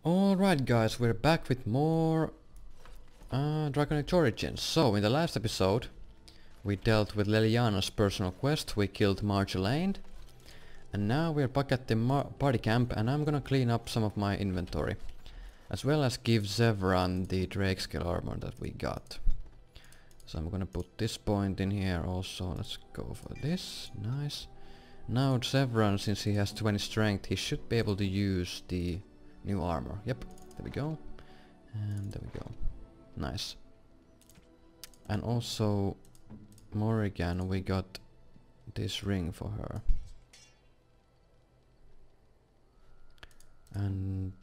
Alright guys, we're back with more Dragon Age Origins. So, in the last episode, we dealt with Leliana's personal quest, we killed Marjolaine, and now we're back at the party camp and I'm gonna clean up some of my inventory, as well as give Zevran the Drake scale armor that we got. So I'm gonna put this point in here also, let's go for this, nice. Now Zevran, since he has 20 strength, he should be able to use the new armor. Yep, there we go. And there we go. Nice. And also, Morrigan, we got this ring for her. And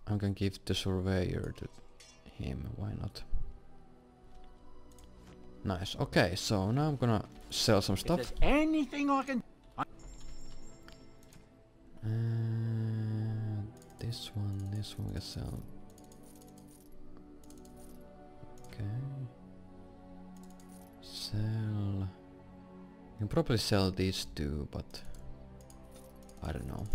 I'm gonna give the surveyor to him, why not? Nice, okay, so now I'm gonna sell some stuff. If there's anything I can... This one we can sell. Okay. Sell. You can probably sell these two, but I don't know.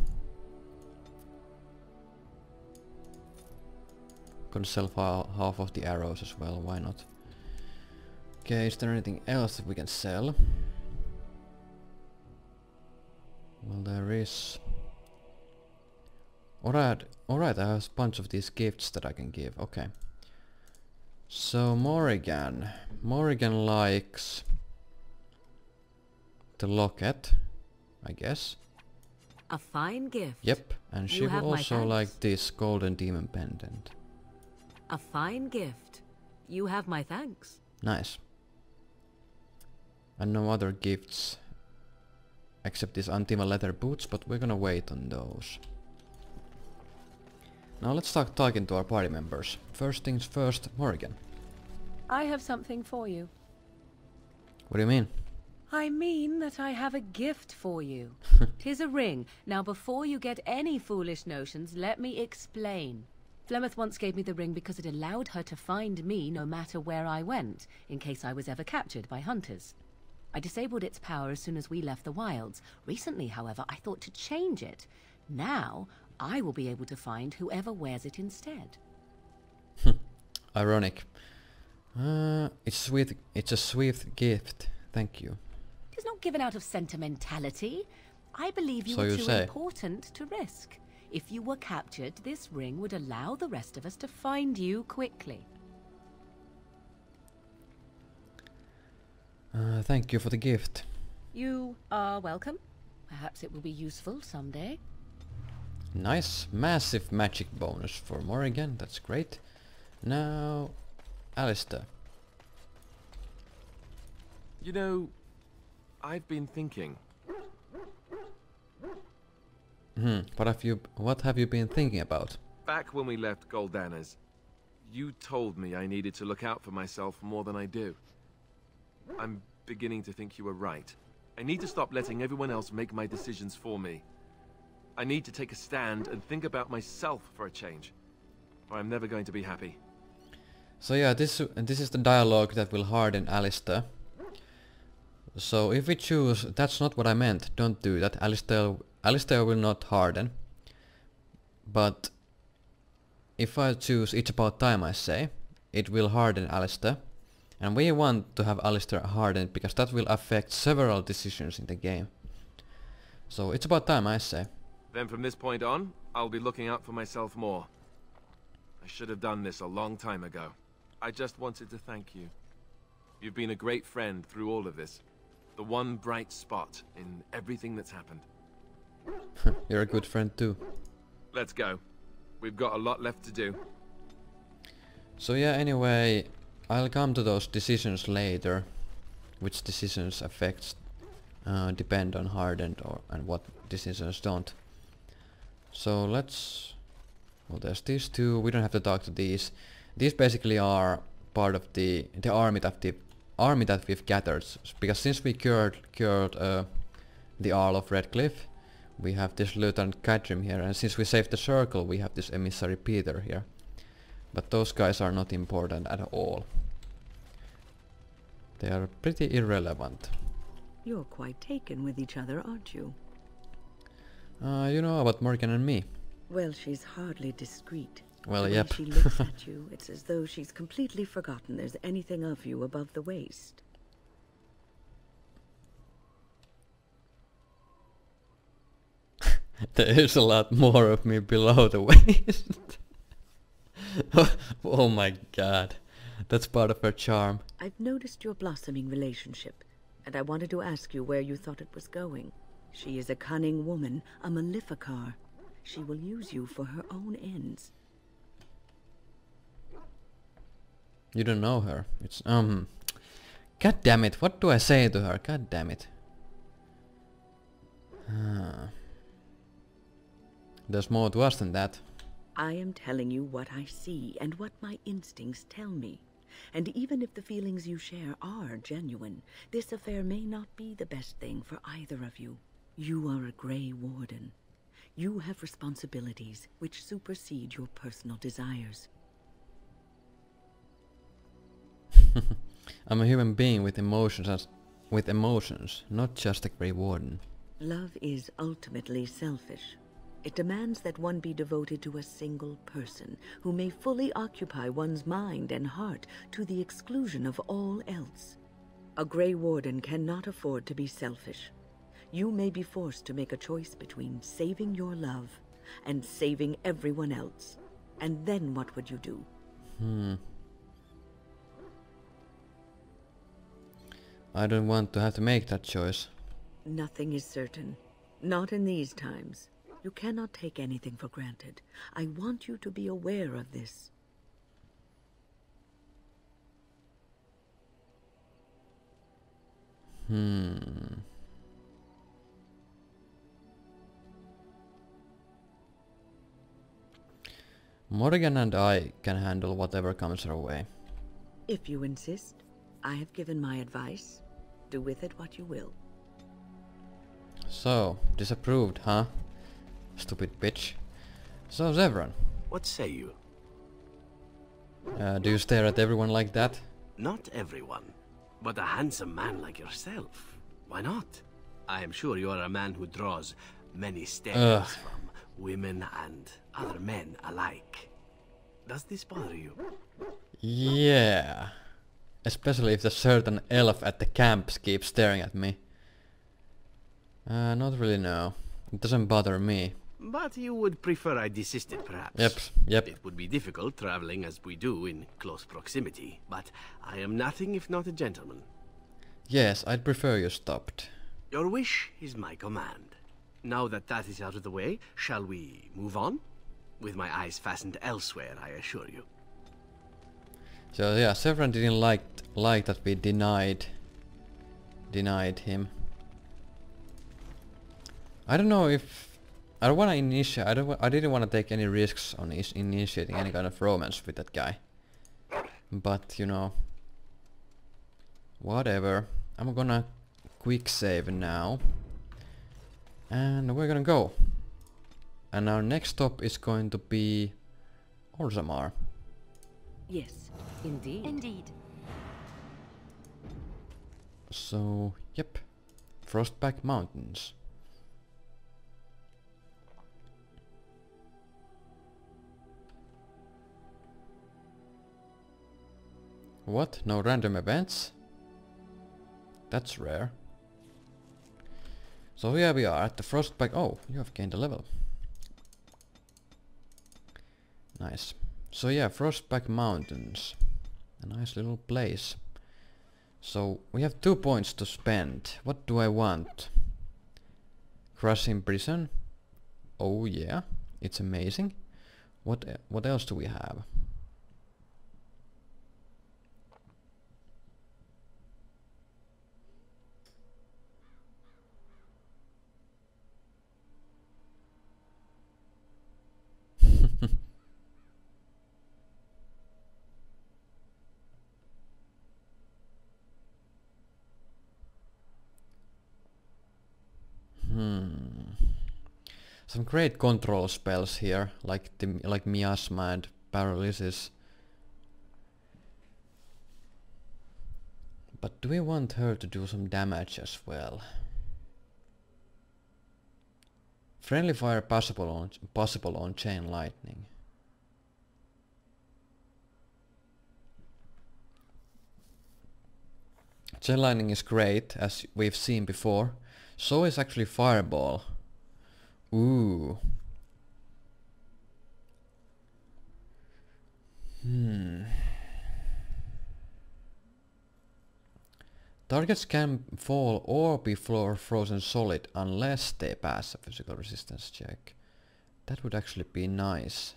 Gonna sell half of the arrows as well, why not? Okay, is there anything else that we can sell? Well, there is. Alright, I have a bunch of these gifts that I can give, okay. So Morrigan likes the locket, I guess. A fine gift. Yep, and she will also like this golden demon pendant. A fine gift. You have my thanks. Nice. And no other gifts except these Antima leather boots, but we're gonna wait on those. Now let's start talking to our party members. First things first, Morrigan. I have something for you. What do you mean? I mean that I have a gift for you. 'Tis a ring. Now before you get any foolish notions, let me explain. Flemeth once gave me the ring because it allowed her to find me no matter where I went, in case I was ever captured by hunters. I disabled its power as soon as we left the wilds. Recently, however, I thought to change it. Now, I will be able to find whoever wears it instead. Ironic. It's a sweet gift. Thank you. It is not given out of sentimentality. I believe you So were you too say. important to risk. If you were captured, this ring would allow the rest of us to find you quickly. Thank you for the gift. You are welcome. Perhaps it will be useful someday. Nice, massive magic bonus for Morrigan, that's great. Now, Alistair. You know, I've been thinking. What have you been thinking about? Back when we left Goldana's, you told me I needed to look out for myself more than I do. I'm beginning to think you were right. I need to stop letting everyone else make my decisions for me. I need to take a stand and think about myself for a change, or I'm never going to be happy. So yeah, this is the dialogue that will harden Alistair. So if we choose, that's not what I meant, don't do that, Alistair will not harden. But if I choose It's About Time, I say, it will harden Alistair. And we want to have Alistair hardened because that will affect several decisions in the game. So it's about time, I say. Then from this point on, I'll be looking out for myself more. I should have done this a long time ago. I just wanted to thank you. You've been a great friend through all of this. The one bright spot in everything that's happened. You're a good friend too. Let's go. We've got a lot left to do. So yeah, anyway, I'll come to those decisions later. Which decisions depend on hardened and what decisions don't. So let's... Well, there's these two. We don't have to talk to these. These basically are part of the army that we've gathered. Because since we cured the Earl of Redcliffe, we have this Lieutenant Cadrim here, and since we saved the circle, we have this emissary Peter here. But those guys are not important at all. They are pretty irrelevant. You're quite taken with each other, aren't you? You know about Morgan and me. Well, she's hardly discreet. Well, The way yep. she looks at you, it's as though she's completely forgotten there's anything of you above the waist. There is a lot more of me below the waist. Oh my god. That's part of her charm. I've noticed your blossoming relationship, and I wanted to ask you where you thought it was going. She is a cunning woman, a maleficar. She will use you for her own ends. You don't know her. It's God damn it, what do I say to her? God damn it. There's more to us than that. I am telling you what I see and what my instincts tell me. And even if the feelings you share are genuine, this affair may not be the best thing for either of you. You are a Grey Warden. You have responsibilities which supersede your personal desires. I'm a human being with emotions, not just a Grey Warden. Love is ultimately selfish. It demands that one be devoted to a single person who may fully occupy one's mind and heart to the exclusion of all else. A Grey Warden cannot afford to be selfish. You may be forced to make a choice between saving your love and saving everyone else. And then what would you do? I don't want to have to make that choice. Nothing is certain. Not in these times. You cannot take anything for granted. I want you to be aware of this. Morgan and I can handle whatever comes our way. If you insist, I have given my advice. Do with it what you will. So, disapproved, huh? Stupid bitch. So, Zevran, What say you? do you stare at everyone like that? Not everyone, but a handsome man like yourself. Why not? I am sure you are a man who draws many stares from women and other men alike. Does this bother you? Yeah. Especially if the certain elf at the camps keeps staring at me. Not really, no. It doesn't bother me. But you would prefer I desisted, perhaps? Yep. It would be difficult traveling as we do in close proximity, but I am nothing if not a gentleman. Yes, I'd prefer you stopped. Your wish is my command. Now that that is out of the way, shall we move on? With my eyes fastened elsewhere, I assure you. So yeah, Zevran didn't like that we denied him. I don't know if I don't want to initiate. I didn't want to take any risks on initiating any kind of romance with that guy. But you know, whatever. I'm gonna quick save now, and we're gonna go. And our next stop is going to be Orzammar. Yes. Indeed. Indeed. So, yep. Frostback Mountains. What? No random events? That's rare. So here we are at the Frostback. Oh, you have gained a level. Nice. So yeah, Frostback Mountains. A nice little place. So we have 2 points to spend. What do I want? Crushing Prison. Oh yeah, it's amazing. What else do we have? Some great control spells here, like miasma and paralysis. But do we want her to do some damage as well? Friendly fire possible on chain lightning. Chain lightning is great, as we've seen before. So is actually fireball. Ooh. Targets can fall or be frozen solid unless they pass a physical resistance check. That would actually be nice.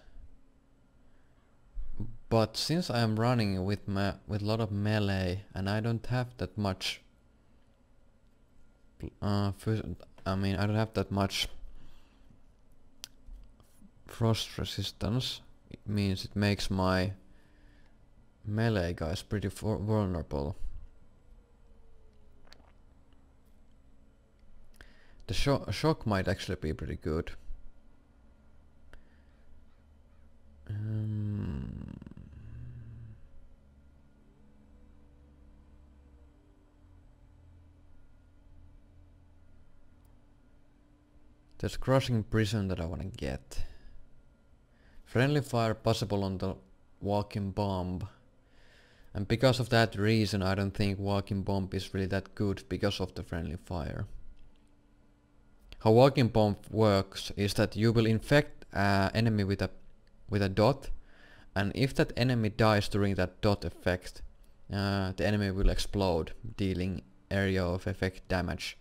But since I am running with a lot of melee and I don't have that much I don't have that much frost resistance, it means it makes my melee guys pretty vulnerable. The shock might actually be pretty good. There's crushing prison that I wanna get. Friendly fire possible on the walking bomb. And because of that reason I don't think walking bomb is really that good because of the friendly fire. How walking bomb works is that you will infect an enemy with a dot, and if that enemy dies during that dot effect, the enemy will explode, dealing area of effect damage.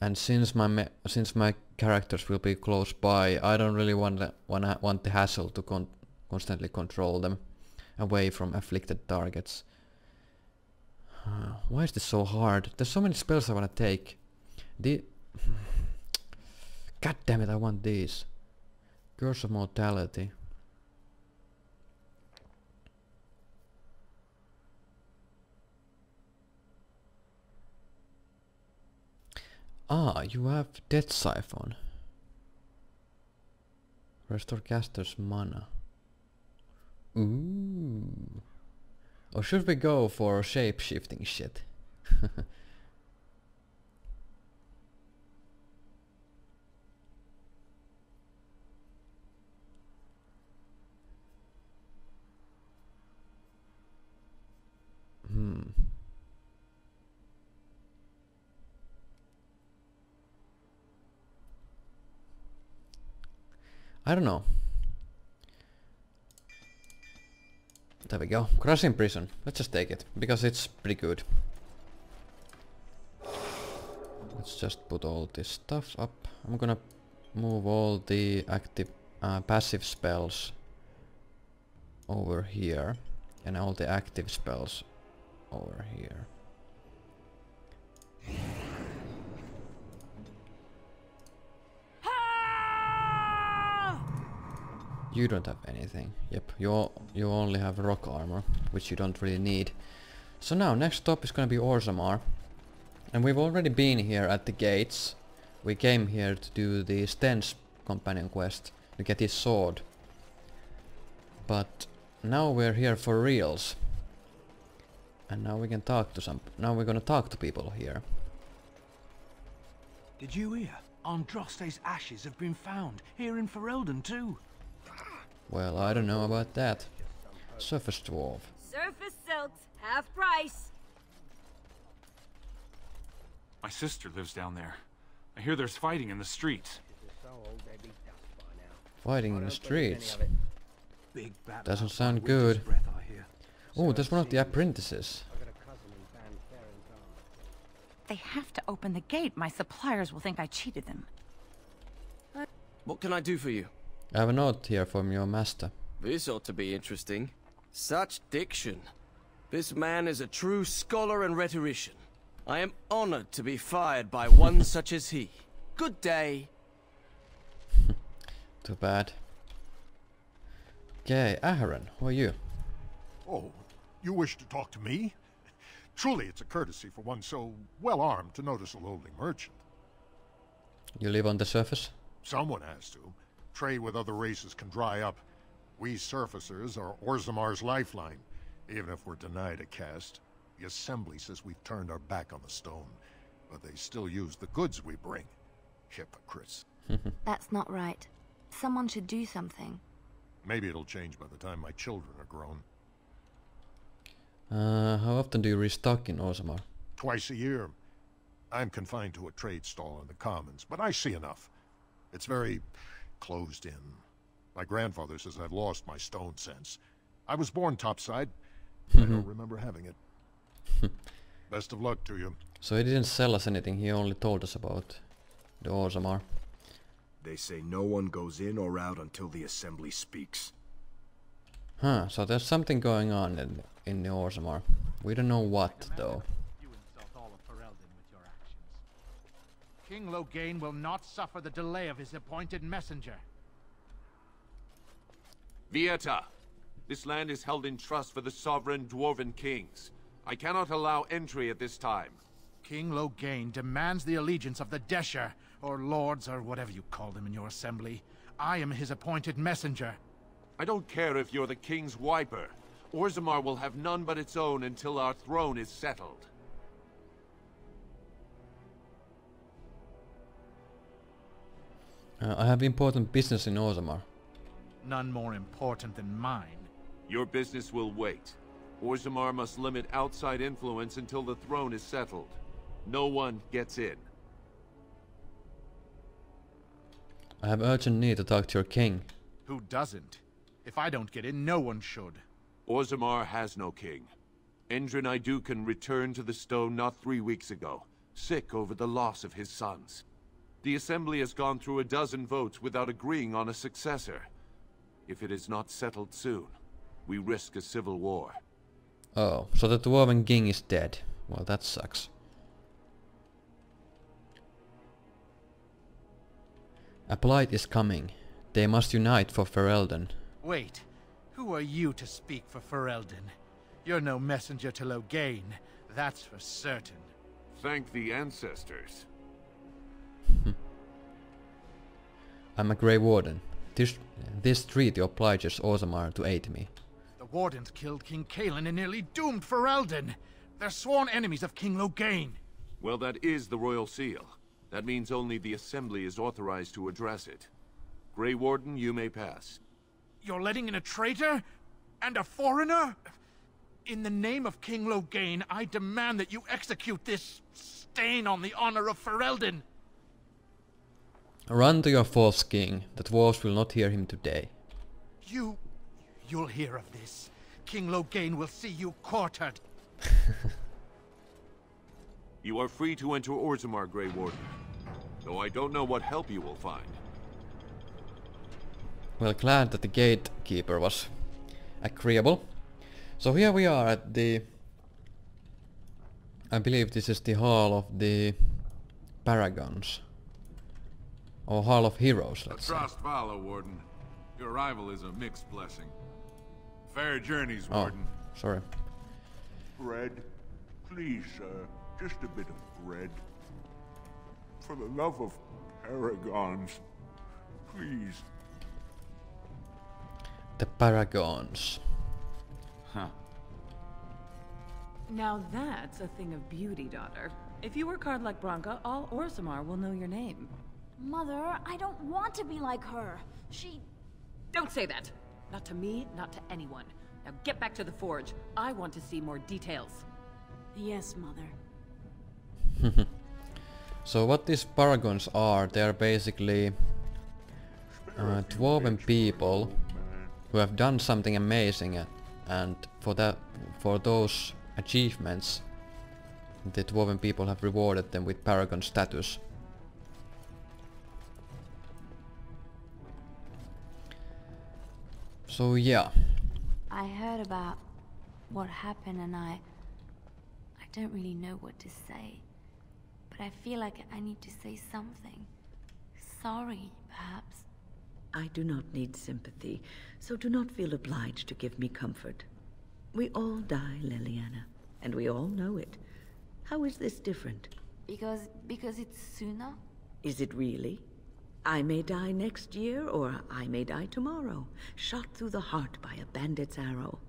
And since my characters will be close by, I don't really want the hassle to constantly control them away from afflicted targets. Why is this so hard? There's so many spells I want to take. God damn it, I want these. Curse of Mortality. Ah, you have Death Siphon. Restore caster's mana. Ooh. Or should we go for shape-shifting shit? I don't know. There we go. Crushing Prison. Let's just take it, because it's pretty good. Let's just put all this stuff up. I'm gonna move all the active passive spells over here, and all the active spells over here. You don't have anything. Yep, you only have rock armor, which you don't really need. So now, next stop is gonna be Orzammar. And we've already been here at the gates. We came here to do the Sten's companion quest, to get his sword. But now we're here for reals. And now we can talk to now we're gonna talk to people here. Did you hear? Andraste's ashes have been found, here in Ferelden too. Well, I don't know about that. Surface dwarf. Surface silks, half price. My sister lives down there. I hear there's fighting in the streets. Fighting in the streets? Big Doesn't sound good. Oh, that's one of the apprentices. They have to open the gate. My suppliers will think I cheated them. What can I do for you? I have a note here from your master. This ought to be interesting. Such diction. This man is a true scholar and rhetorician. I am honored to be fired by one such as he. Good day. Too bad. Okay, Aharon, who are you? Oh, you wish to talk to me? Truly it's a courtesy for one so well armed to notice a lowly merchant. You live on the surface? Someone has to. Trade with other races can dry up. We surfacers are Orzammar's lifeline. Even if we're denied a caste, the Assembly says we've turned our back on the stone, but they still use the goods we bring. Hypocrites. That's not right. Someone should do something. Maybe it'll change by the time my children are grown. How often do you restock in Orzammar? Twice a year. I'm confined to a trade stall in the commons, but I see enough. It's very closed in. My grandfather says I've lost my stone sense. I was born topside. I don't remember having it. Best of luck to you. So he didn't sell us anything, he only told us about the Orzammar. They say no one goes in or out until the assembly speaks. Huh, so there's something going on in the Orzammar. We don't know what, though. You insult all of Ferelden with your actions. King Loghain will not suffer the delay of his appointed messenger. Vieta, this land is held in trust for the sovereign dwarven kings. I cannot allow entry at this time. King Loghain demands the allegiance of the Desher, or lords, or whatever you call them in your assembly. I am his appointed messenger. I don't care if you're the king's wiper. Orzammar will have none but its own until our throne is settled. I have important business in Orzammar. None more important than mine. Your business will wait. Orzammar must limit outside influence until the throne is settled. No one gets in. I have urgent need to talk to your king. Who doesn't? If I don't get in, no one should. Orzammar has no king. Endrin Idukan returned to the stone not 3 weeks ago, sick over the loss of his sons. The assembly has gone through a dozen votes without agreeing on a successor. If it is not settled soon, we risk a civil war. Oh, so the dwarven king is dead. Well, that sucks. A blight is coming. They must unite for Ferelden. Wait, who are you to speak for Ferelden? You're no messenger to Loghain, that's for certain. Thank the ancestors. I'm a Grey Warden. This treaty obliges Orzammar to aid me. The Wardens killed King Cailan and nearly doomed Ferelden. They're sworn enemies of King Loghain. Well, that is the royal seal. That means only the assembly is authorized to address it. Grey Warden, you may pass. You're letting in a traitor? And a foreigner? In the name of King Loghain, I demand that you execute this stain on the honor of Ferelden. Run to your false king. The dwarves will not hear him today. You'll hear of this. King Loghain will see you quartered. You are free to enter Orzammar, Grey Warden. Though I don't know what help you will find. Well, glad that the gatekeeper was agreeable. So here we are at the... I believe this is the Hall of the Paragons. Or Hall of Heroes, let's say. Trost follow, Warden. Your arrival is a mixed blessing. Fair journeys, Warden. Sorry. Bread? Please, sir. Just a bit of bread. For the love of Paragons. Please. The Paragons. Huh. Now that's a thing of beauty, daughter. If you work hard like Branka, all Orzammar will know your name. Mother, I don't want to be like her. She... Don't say that! Not to me, not to anyone. Now get back to the forge. I want to see more details. Yes, Mother. So what these Paragons are, they are basically dwarven people who have done something amazing, and for those achievements the dwarven people have rewarded them with Paragon status. So yeah. I heard about what happened and I don't really know what to say. But I feel like I need to say something. Sorry, perhaps. I do not need sympathy, so do not feel obliged to give me comfort. We all die, Leliana, and we all know it. How is this different? Because it's sooner? Is it really? I may die next year, or I may die tomorrow, shot through the heart by a bandit's arrow.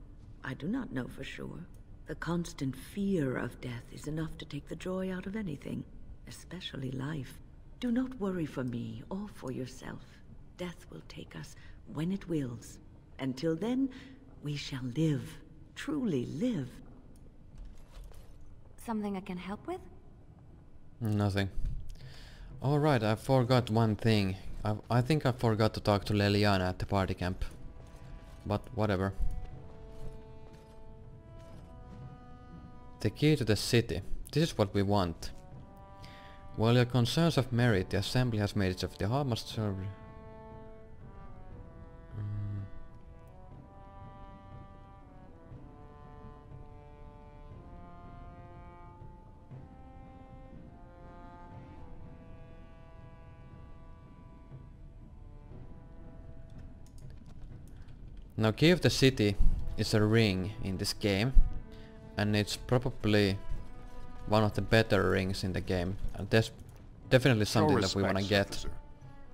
I do not know for sure. The constant fear of death is enough to take the joy out of anything, especially life. Do not worry for me or for yourself. Death will take us when it wills. Until then, we shall live. Truly live. Something I can help with? Nothing. Alright, I forgot one thing. I think I forgot to talk to Leliana at the party camp. But whatever. The key to the city. This is what we want. While your concerns have merit, the assembly has made its of the heart must serve. Now, key of the city is a ring in this game, and it's probably one of the better rings in the game, and there's definitely something that we want to get. Officer.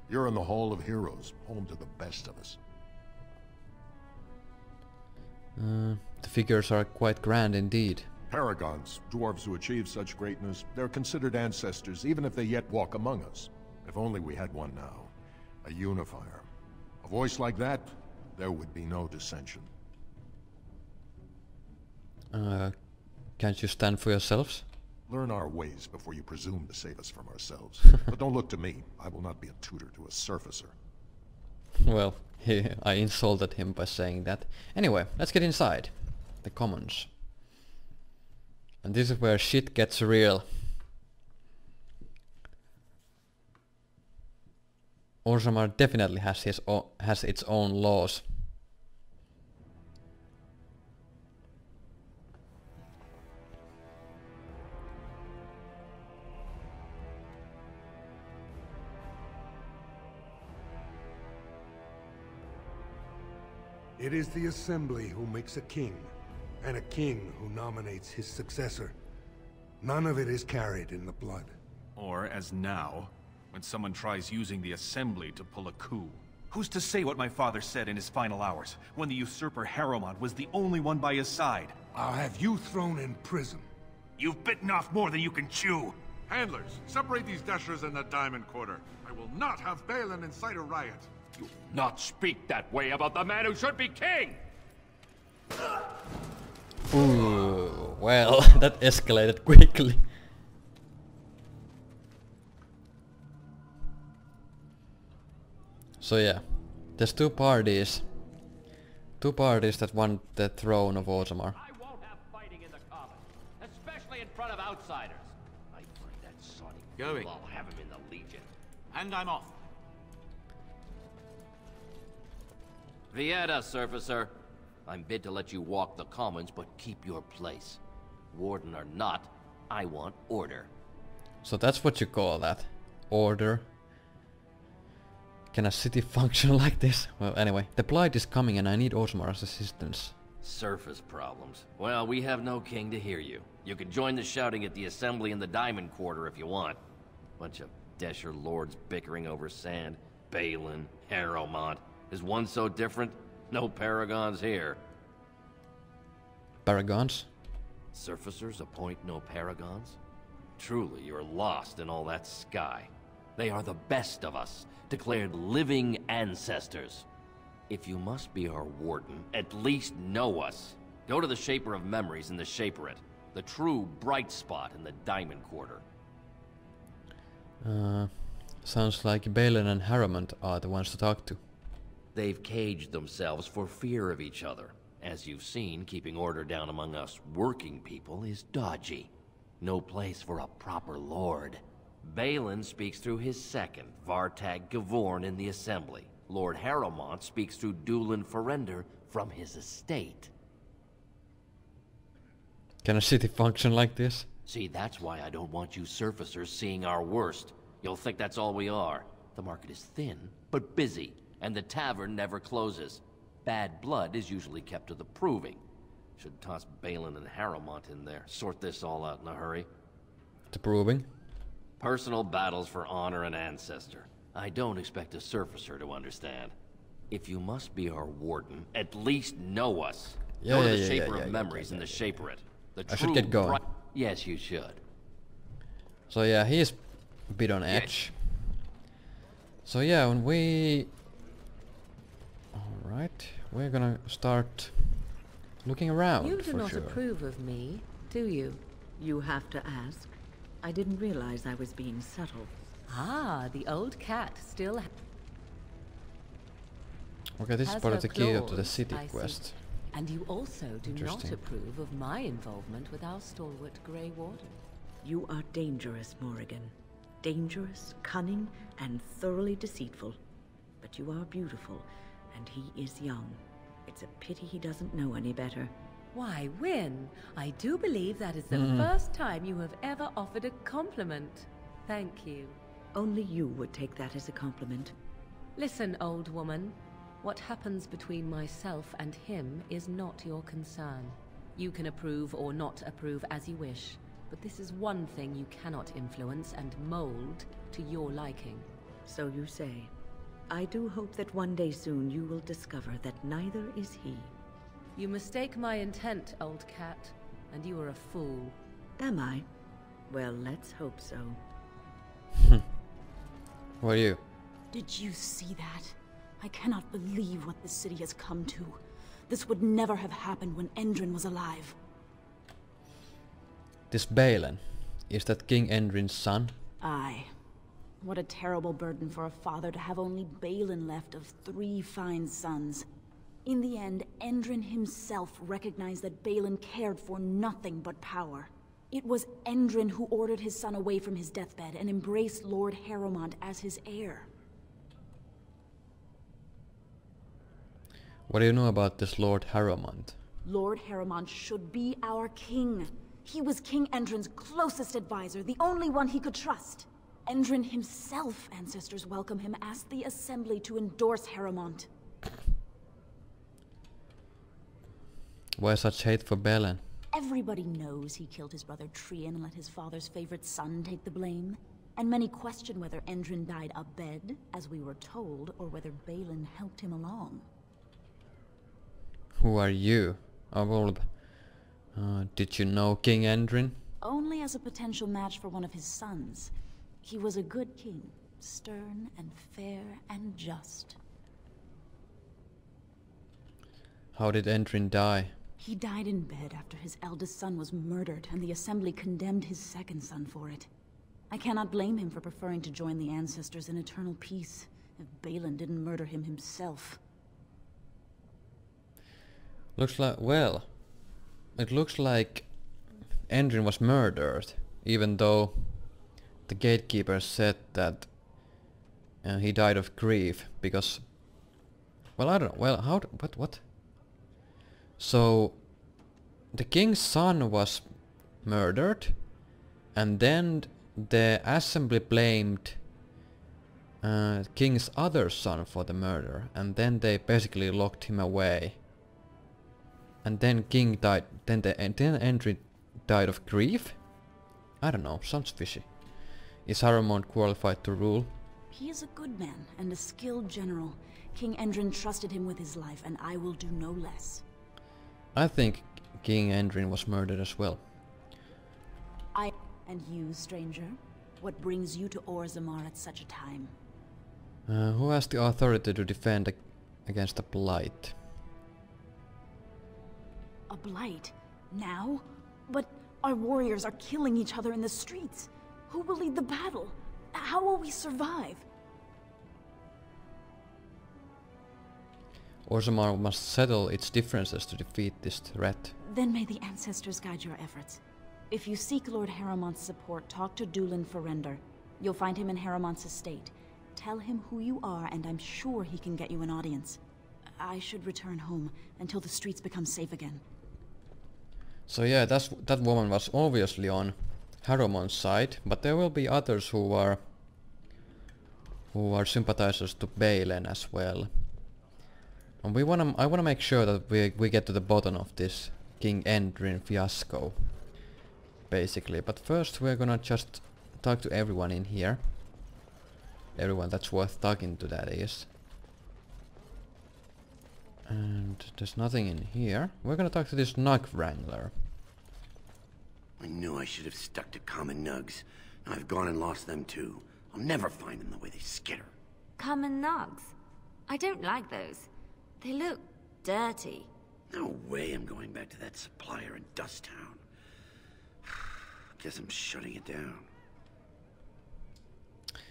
You're in the Hall of Heroes, home to the best of us. The figures are quite grand indeed. Paragons, dwarves who achieve such greatness, they're considered ancestors even if they yet walk among us. If only we had one now. A unifier. A voice like that, there would be no dissension. Can't you stand for yourselves? Learn our ways before you presume to save us from ourselves. But don't look to me. I will not be a tutor to a surfacer. Well, I insulted him by saying that. Anyway, let's get inside. The commons. And this is where shit gets real. Orzammar definitely has its own laws. It is the Assembly who makes a king, and a king who nominates his successor. None of it is carried in the blood. Or, as now, when someone tries using the Assembly to pull a coup. Who's to say what my father said in his final hours, when the usurper Harrowmont was the only one by his side? I'll have you thrown in prison. You've bitten off more than you can chew! Handlers, separate these dashers in the Diamond Quarter. I will not have Balin incite a riot. You not speak that way about the man who should be king! Ooh, well, that escalated quickly. So yeah, there's two parties that want the throne of Orzammar. I won't have fighting in the Commons, especially in front of outsiders. I find that sonic Going. I'll have him in the Legion. And I'm off. Vieta, Surfacer. I'm bid to let you walk the Commons, but keep your place. Warden or not, I want order. So that's what you call that. Order. Can a city function like this? Well, anyway, the Blight is coming and I need Orzammar's assistance. Surface problems. Well, we have no king to hear you. You can join the shouting at the Assembly in the Diamond Quarter if you want. Bunch of Desher lords bickering over sand. Balin, Harrowmont. Is one so different? No paragons here. Paragons? Surfacers appoint no paragons? Truly, you're lost in all that sky. They are the best of us, declared living ancestors. If you must be our warden, at least know us. Go to the Shaper of Memories in the Shaperate, the true bright spot in the Diamond Quarter. Sounds like Balin and Harrowmont are the ones to talk to. They've caged themselves for fear of each other. As you've seen, keeping order down among us working people is dodgy. No place for a proper lord. Balin speaks through his second, Vartag Gavorn, in the Assembly. Lord Harrowmont speaks through Dulin Ferender from his estate. Can a city function like this? See, that's why I don't want you surfacers seeing our worst. You'll think that's all we are. The market is thin, but busy, and the tavern never closes. Bad blood is usually kept to the proving. Should toss Balin and Harrowmont in there, sort this all out in a hurry. The proving? Personal battles for honor and ancestor. I don't expect a surfacer to understand. If you must be our warden, at least know us. Go to the Shaper of Memories in the Shaperate. I should get going. Yes, you should. So yeah, he is a bit on edge. So yeah, when we... Alright, we're gonna start looking around. You do for not sure. approve of me, do you? You have to ask. I didn't realize I was being subtle. Ah, the old cat still Okay, this is has part her of the key to the claws, city I see. quest. And you also do not Interesting. approve of my involvement with our stalwart Grey Warden. You are dangerous, Morrigan. Dangerous, cunning, and thoroughly deceitful. But you are beautiful, and he is young. It's a pity he doesn't know any better. Why, Wynne, I do believe that is the Mm. first time you have ever offered a compliment. Thank you. Only you would take that as a compliment. Listen, old woman. What happens between myself and him is not your concern. You can approve or not approve as you wish, but this is one thing you cannot influence and mold to your liking. So you say. I do hope that one day soon you will discover that neither is he. You mistake my intent, old cat, and you are a fool. Am I? Well, let's hope so. Who are you? Did you see that? I cannot believe what this city has come to. This would never have happened when Endrin was alive. This Balin. Is that King Endrin's son? Aye. What a terrible burden for a father to have only Balin left of 3 fine sons. In the end, Endrin himself recognized that Balin cared for nothing but power. It was Endrin who ordered his son away from his deathbed and embraced Lord Harrowmont as his heir. What do you know about this Lord Harrowmont? Lord Harrowmont should be our king. He was King Endrin's closest advisor, the only one he could trust. Endrin himself, ancestors welcome him, asked the Assembly to endorse Harrowmont. Why such hate for Balin? Everybody knows he killed his brother Trian and let his father's favorite son take the blame. And many question whether Endrin died abed, as we were told, or whether Balin helped him along. Who are you? Did you know King Endrin? Only as a potential match for one of his sons. He was a good king, stern and fair and just. How did Endrin die? He died in bed after his eldest son was murdered, and the Assembly condemned his second son for it. I cannot blame him for preferring to join the ancestors in eternal peace, if Balin didn't murder him himself. Looks like, well, it looks like Endrin was murdered, even though the gatekeeper said that he died of grief because, well, I don't know, well, what? So, the king's son was murdered, and then the assembly blamed king's other son for the murder, and then they basically locked him away. And then King died, then Endrin died of grief? I don't know, sounds fishy. Is Harrowmont qualified to rule? He is a good man and a skilled general. King Endrin trusted him with his life, and I will do no less. I think King Endrin was murdered as well. And you, stranger? What brings you to Orzammar at such a time? Who has the authority to defend against the blight? A blight? Now? But our warriors are killing each other in the streets. Who will lead the battle? How will we survive? Orzammar must settle its differences to defeat this threat. Then may the ancestors guide your efforts. If you seek Lord Harrowmont's support, talk to Dulin Ferender. You'll find him in Harrowmont's estate. Tell him who you are, and I'm sure he can get you an audience. I should return home until the streets become safe again. So yeah, that woman was obviously on Harrowmont's side, but there will be others who are sympathizers to Balin as well. And I wanna make sure that we get to the bottom of this King Endrin fiasco, basically. But first we're gonna just talk to everyone in here. Everyone that's worth talking to, that is. And there's nothing in here. We're gonna talk to this Nug Wrangler. I knew I should have stuck to common nugs. Now I've gone and lost them too. I'll never find them the way they skitter. Common nugs. I don't like those. They look dirty. No way I'm going back to that supplier in Dust Town. Guess I'm shutting it down.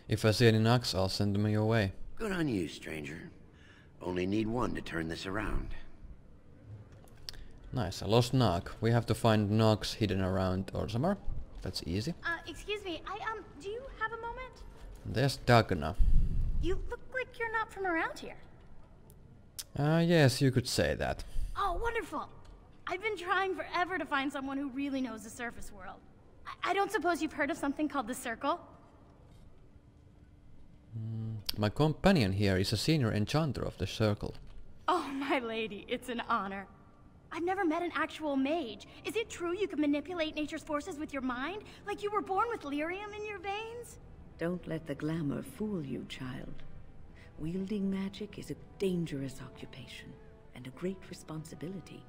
If I see any knocks, I'll send them your way. Good on you, stranger. Only need one to turn this around. Nice, a lost knock. We have to find knocks hidden around Orzammar. That's easy. Excuse me, do you have a moment? There's Dagna. You look like you're not from around here. Yes, you could say that. Oh, wonderful. I've been trying forever to find someone who really knows the surface world. I don't suppose you've heard of something called the Circle? My companion here is a senior enchanter of the Circle. Oh, my lady, it's an honor. I've never met an actual mage. Is it true you can manipulate nature's forces with your mind? Like you were born with lyrium in your veins? Don't let the glamour fool you, child. Wielding magic is a dangerous occupation, and a great responsibility.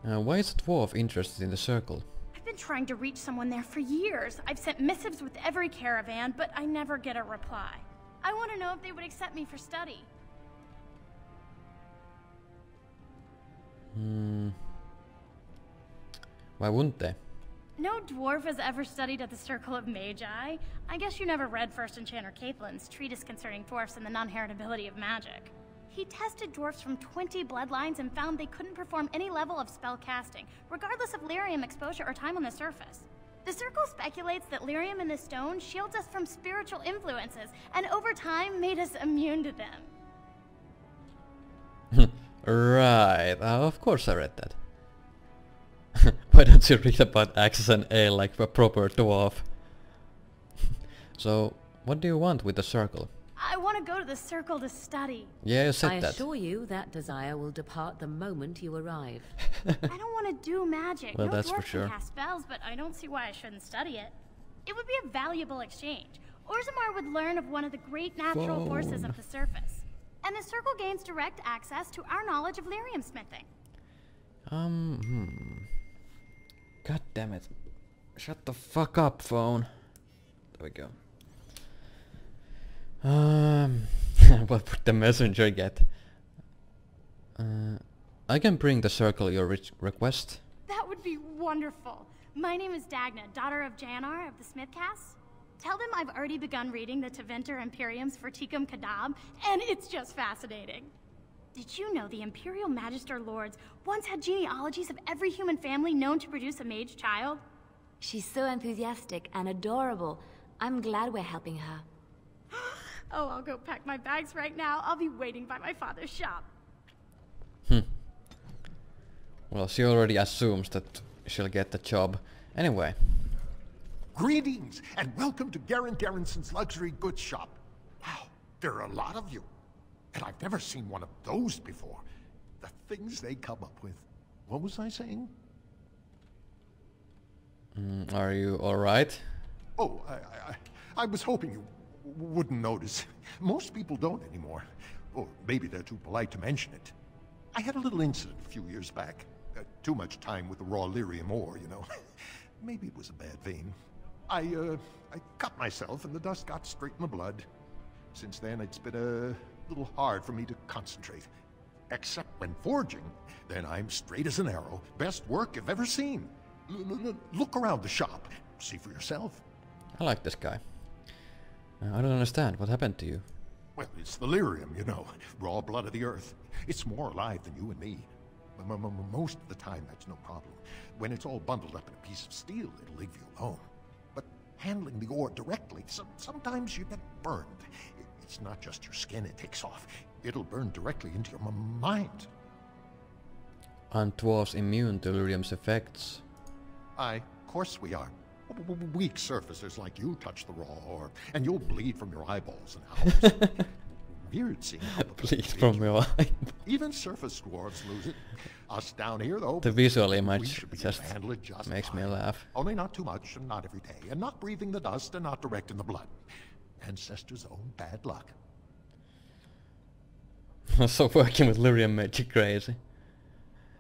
Why is a dwarf interested in the Circle? I've been trying to reach someone there for years. I've sent missives with every caravan, but I never get a reply. I want to know if they would accept me for study. Why wouldn't they? No dwarf has ever studied at the Circle of Magi. I guess you never read First Enchanter Caitlin's treatise concerning dwarfs and the non-heritability of magic. He tested dwarfs from 20 bloodlines and found they couldn't perform any level of spell casting, regardless of lyrium exposure or time on the surface. The Circle speculates that lyrium in the stone shields us from spiritual influences, and over time made us immune to them. Right, of course I read that. Why don't you read about axes and ale like a proper dwarf? So, what do you want with the Circle? I want to go to the Circle to study. Yeah, you said I that. assure you that desire will depart the moment you arrive. I don't want to do magic. Well, no that's dwarf for sure. can cast spells, but I don't see why I shouldn't study it. It would be a valuable exchange. Orzammar would learn of one of the great natural forces of the surface. And the Circle gains direct access to our knowledge of lyrium smithing. God damn it. Shut the fuck up, phone. There we go. What would the messenger get? I can bring the Circle your request. That would be wonderful. My name is Dagna, daughter of Janar of the Smithcast. Tell them I've already begun reading the Tevinter Imperium's Verticum Kadab, and it's just fascinating. Did you know the Imperial Magister Lords once had genealogies of every human family known to produce a mage child? She's so enthusiastic and adorable. I'm glad we're helping her. Oh, I'll go pack my bags right now. I'll be waiting by my father's shop. Well, she already assumes that she'll get the job. Anyway. Greetings, and welcome to Garen Garrison's luxury goods shop. Wow, there are a lot of you. And I've never seen one of those before. The things they come up with. What was I saying? Are you alright? Oh, I was hoping you wouldn't notice. Most people don't anymore. Or maybe they're too polite to mention it. I had a little incident a few years back. Too much time with the raw lyrium ore, you know. Maybe it was a bad vein. I cut myself and the dust got straight in the blood. Since then, it's been a little hard for me to concentrate. Except when forging, then I'm straight as an arrow. Best work you've ever seen. Look around the shop. See for yourself. I like this guy. I don't understand. What happened to you? Well, it's the lyrium, you know. Raw blood of the earth. It's more alive than you and me. Most of the time, that's no problem. When it's all bundled up in a piece of steel, it'll leave you alone. But handling the ore directly, sometimes you get burned. It's not just your skin it takes off. It'll burn directly into your mind. Aren't dwarves immune to lyrium's effects? Of course we are. Weak surfacers like you touch the raw ore, and you'll bleed from your eyeballs and owls. Weird seeing how bleed from your eye. Even surface dwarves lose it. Us down here, though, the visual image just just makes fine. me laugh. Only not too much, and not every day, and not breathing the dust, and not direct in the blood. Ancestors' own bad luck. So working with lyrium made you crazy.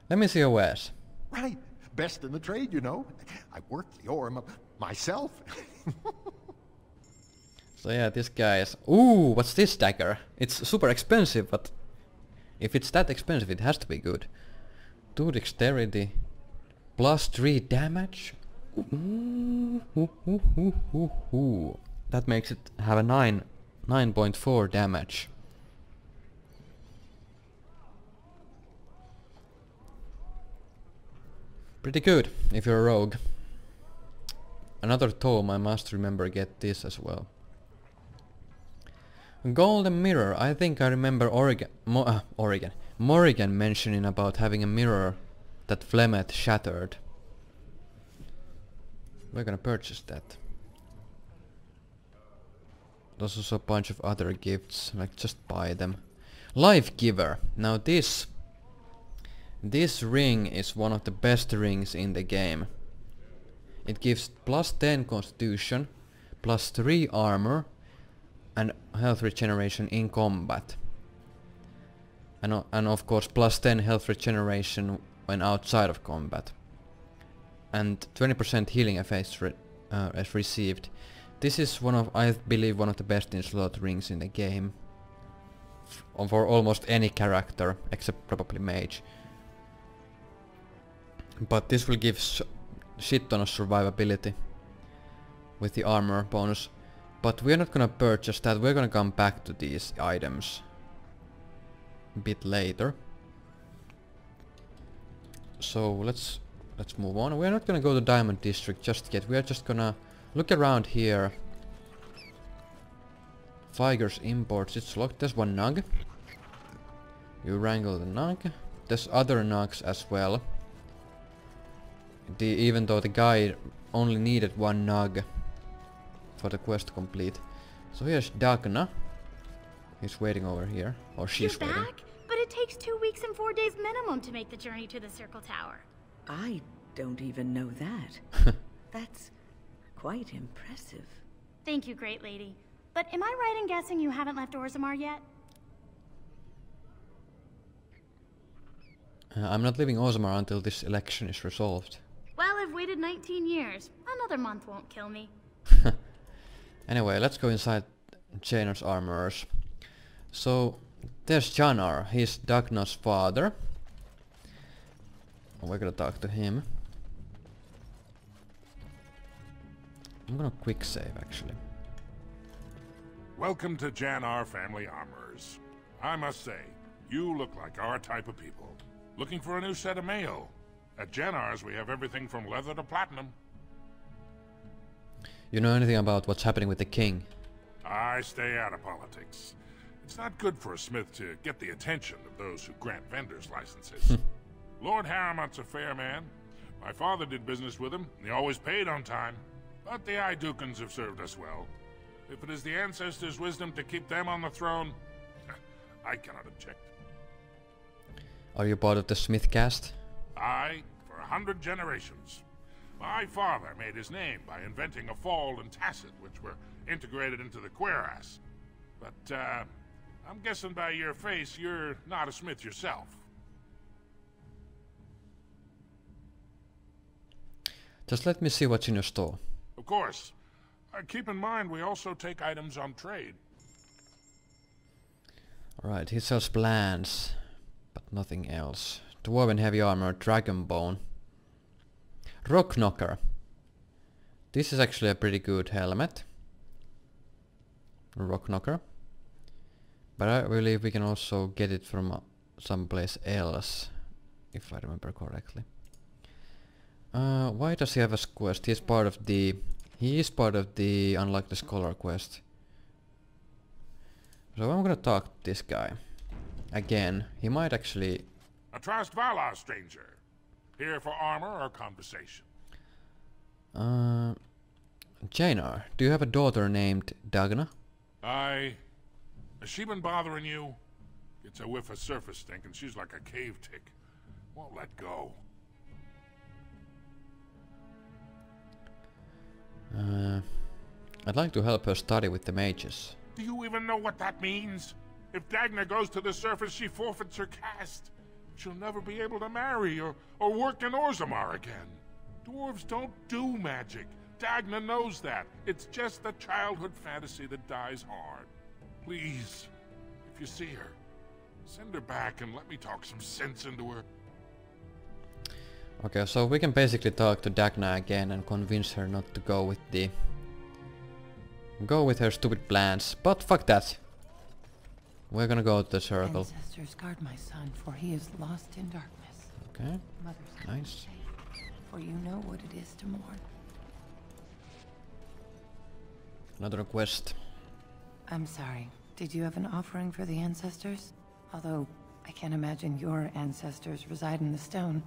Let me see your wares. Right. Best in the trade, you know. I worked the ore myself. So yeah, this guy is... Ooh, what's this dagger? It's super expensive, but... If it's that expensive, it has to be good. 2 dexterity. Plus 3 damage? Ooh. That makes it have a 9.4 damage. Pretty good, if you're a rogue. Another tome, I must remember get this as well. Golden mirror, I think I remember Morrigan mentioning about having a mirror that Flemeth shattered. We're gonna purchase that. There's also a bunch of other gifts, like just buy them. Life Giver, now this ring is one of the best rings in the game. It gives plus 10 constitution, plus 3 armor, and health regeneration in combat. And of course plus 10 health regeneration when outside of combat. And 20% healing effects as received. This is one of, I believe, one of the best in slot rings in the game. For almost any character, except probably mage. But this will give shit ton of survivability with the armor bonus. But we're not gonna purchase that, we're gonna come back to these items a bit later. So let's move on. We're not gonna go to Diamond District just yet, we're just gonna look around here. Figer's imports, it's locked, there's one nug. You wrangle the nug. There's other nugs as well. Even though the guy only needed one nug for the quest to complete. So here's Dagna. He's waiting over here. Or she's waiting. You're back? But it takes 2 weeks and 4 days minimum to make the journey to the Circle Tower. I don't even know that. That's quite impressive. Thank you, great lady. But am I right in guessing you haven't left Orzammar yet? I'm not leaving Orzammar until this election is resolved. Well, I've waited 19 years. Another month won't kill me. Anyway, let's go inside Jainar's armorers. So, there's Janar. He's Dagna's father. We're gonna talk to him. I'm gonna quick save, actually. Welcome to Janar Family Armorers. I must say, you look like our type of people. Looking for a new set of mail. At Janar's, we have everything from leather to platinum. You know anything about what's happening with the king? I stay out of politics. It's not good for a smith to get the attention of those who grant vendors licenses. Lord Harrowmont's a fair man. My father did business with him, and he always paid on time. But the Idukans have served us well. If it is the ancestors' wisdom to keep them on the throne, I cannot object. Are you part of the Smith caste? Aye, for 100 generations. My father made his name by inventing a fall and tacit, which were integrated into the cuirass. But, I'm guessing by your face, you're not a smith yourself. Just let me see what's in your store. Of course. Keep in mind, we also take items on trade. Alright, he sells plants, but nothing else. Dwarven heavy armor, dragon bone. Rock knocker. This is actually a pretty good helmet. Rock knocker. But I believe we can also get it from someplace else, if I remember correctly. Why does he have a quest? He is part of the Unlock the Scholar quest. So I'm gonna talk to this guy. Again, he might actually... Atrast Valar, stranger. Here for armor or conversation? Jainar, do you have a daughter named Dagna? Aye. Has she been bothering you? Gets a whiff of surface stink and she's like a cave tick. Won't let go. I'd like to help her study with the mages. Do you even know what that means? If Dagna goes to the surface, she forfeits her caste. She'll never be able to marry or work in Orzammar again. Dwarves don't do magic. Dagna knows that. It's just a childhood fantasy that dies hard. Please, if you see her, send her back and let me talk some sense into her. Okay, so we can basically talk to Dagna again and convince her not to go with her stupid plans. But fuck that. We're gonna go to the circle. Ancestors, guard my son, for he is lost in darkness. Okay. Mother's Nice. For you know what it is to mourn. Another quest. I'm sorry. Did you have an offering for the ancestors? Although, I can't imagine your ancestors reside in the stone.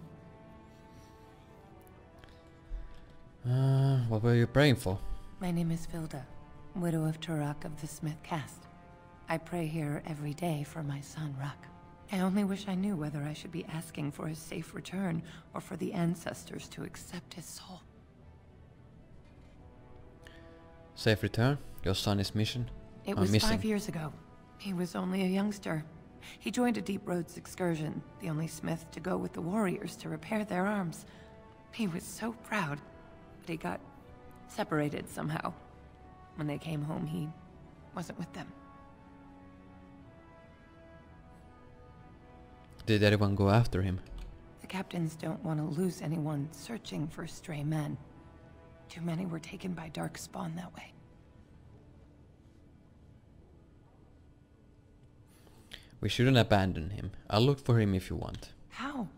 What were you praying for? My name is Vilda, widow of Turok of the Smith caste. I pray here every day for my son, Ruck. I only wish I knew whether I should be asking for his safe return or for the ancestors to accept his soul. Safe return? Your son is missing? It was 5 years ago. He was only a youngster. He joined a Deep Roads excursion, the only smith to go with the warriors to repair their arms. He was so proud, but he got separated somehow. When they came home, he wasn't with them. Did anyone go after him? The captains don't want to lose anyone searching for stray men. Too many were taken by Darkspawn that way. We shouldn't abandon him. I'll look for him if you want. How?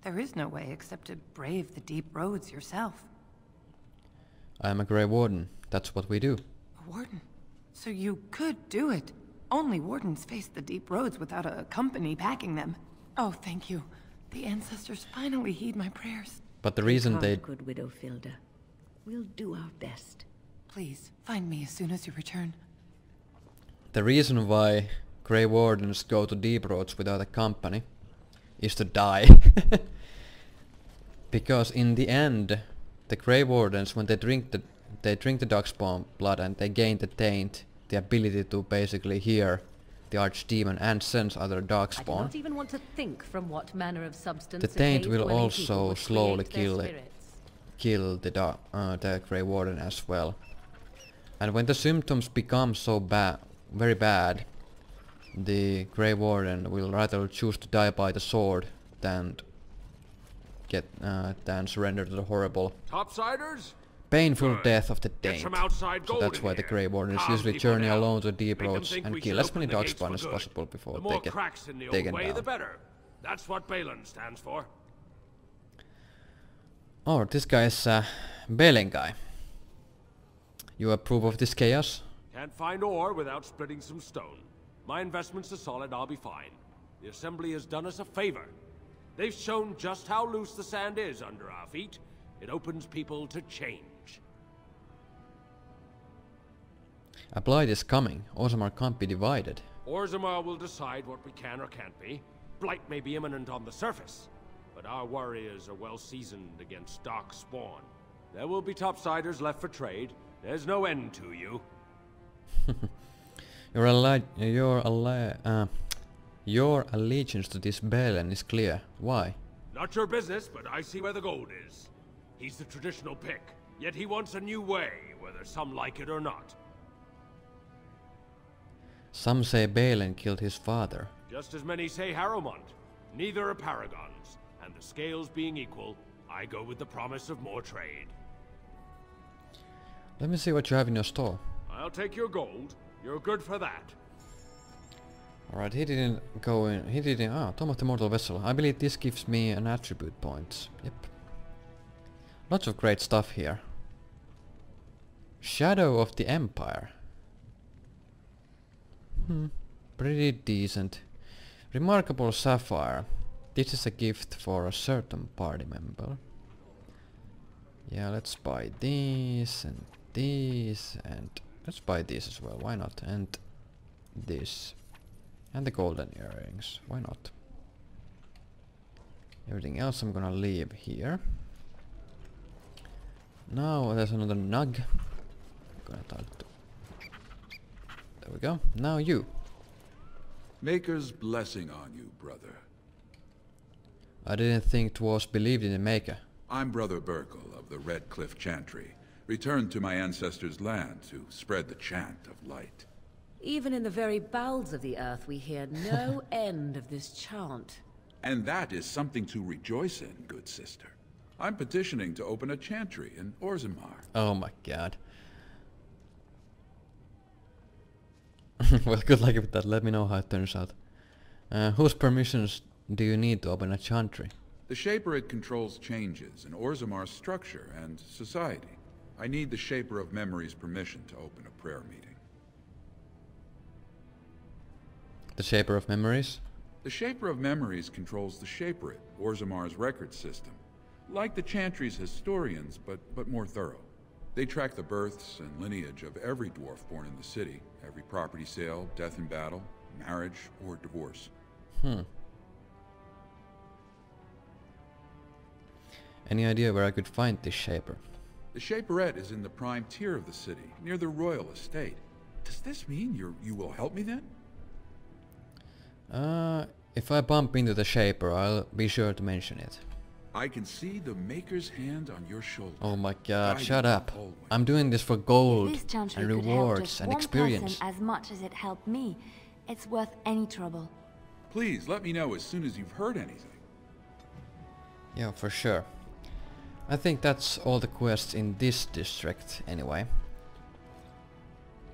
There is no way except to brave the Deep Roads yourself. I am a Grey Warden. That's what we do. A warden? So you could do it. Only wardens face the Deep Roads without a company backing them. Oh, thank you. The ancestors finally heed my prayers. But the reason they... Good Widow Filda. We'll do our best. Please, find me as soon as you return. The reason why Grey Wardens go to Deep Roads without a company is to die. Because in the end, the Grey Wardens, when they drink the Darkspawn blood and they gain the taint, the ability to basically hear the Archdemon and sense other Darkspawn. I do not even want to think from what manner of substance The taint will also slowly kill the Grey Warden as well. And when the symptoms become so bad, very bad, the Grey Warden will rather choose to die by the sword than surrender to the horrible Topsiders? painful death of the taint. some outside So gold that's in why the here. Grey Wardens Calm usually people journey down. alone to Deep Make them Roads think and we kill should as many open the gates Darkspawn for as good. possible before The they more get cracks in the taken old way, down. the better. That's what Balin stands for. Oh, this guy is Balin guy. You approve of this chaos? Can't find ore without splitting some stone. My investments are solid, I'll be fine. The Assembly has done us a favor. They've shown just how loose the sand is under our feet. It opens people to change. A blight is coming. Orzammar can't be divided. Orzammar will decide what we can or can't be. Blight may be imminent on the surface, but our warriors are well seasoned against dark spawn. There will be topsiders left for trade. There's no end to you. Your allegiance to this Balin is clear. Why? Not your business, but I see where the gold is. He's the traditional pick, yet he wants a new way, whether some like it or not. Some say Balin killed his father. Just as many say Harrowmont. Neither are paragons, and the scales being equal, I go with the promise of more trade. Let me see what you have in your store. I'll take your gold. You're good for that. Alright, he didn't go in. He didn't. Ah, Tome of the Mortal Vessel. I believe this gives me an attribute point. Yep. Lots of great stuff here. Shadow of the Empire. Pretty decent. Remarkable Sapphire. This is a gift for a certain party member. Yeah, let's buy these and these and let's buy these as well. Why not? And this. And the golden earrings. Why not? Everything else I'm gonna leave here. Now there's another nug. I'm gonna talk to... There we go. Now you. Maker's blessing on you, brother. I didn't think Dwarves believed in the Maker. I'm Brother Burkle of the Red Cliff Chantry. returned to my ancestors' land to spread the chant of light. Even in the very bowels of the earth, we hear no end of this chant. And that is something to rejoice in, good sister. I'm petitioning to open a chantry in Orzammar. Oh my god. Well, good luck with that. Let me know how it turns out. Whose permissions do you need to open a chantry? The Shaperate controls changes in Orzammar's structure and society. I need the Shaper of Memory's permission to open a prayer meeting. The Shaper of Memories? The Shaper of Memories controls the Shaperate, Orzammar's record system. Like the Chantry's historians, but more thorough. They track the births and lineage of every dwarf born in the city, every property sale, death in battle, marriage, or divorce. Any idea where I could find this Shaper? The Shaperette is in the prime tier of the city, near the royal estate. Does this mean you will help me then? If I bump into the Shaper, I'll be sure to mention it. I can see the Maker's hand on your shoulder. Oh my god, shut up. I'm doing this for gold If this chantry and could help rewards just and one experience. person as much as it helped me, it's worth any trouble. Please, let me know as soon as you've heard anything. Yeah, for sure. I think that's all the quests in this district anyway.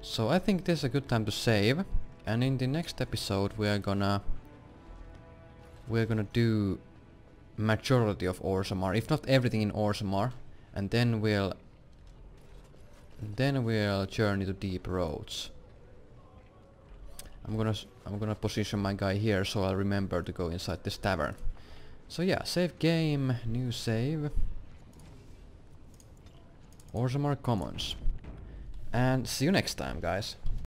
So I think this is a good time to save. And in the next episode we're gonna do majority of Orzammar, if not everything in Orzammar, and then we'll journey to Deep Roads. I'm gonna position my guy here so I'll remember to go inside this tavern. So yeah, save game, new save, Orzammar Commons, and see you next time, guys.